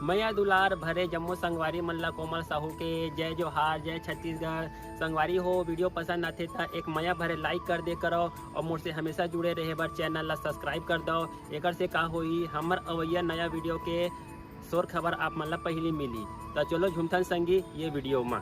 मैया दुलार भरे जम्मू संगवारी मल्ला कोमल साहू के जय जोहार, जय छत्तीसगढ़। संगवारी हो वीडियो पसंद आते तो एक मैया भरे लाइक कर दे करो और मुझसे हमेशा जुड़े रहे बर चैनल ला सब्सक्राइब कर दो। एक से का होई हमर अवैया नया वीडियो के शोर खबर आप मन ला पहली मिली। तो चलो झुमथन संगी ये वीडियो में।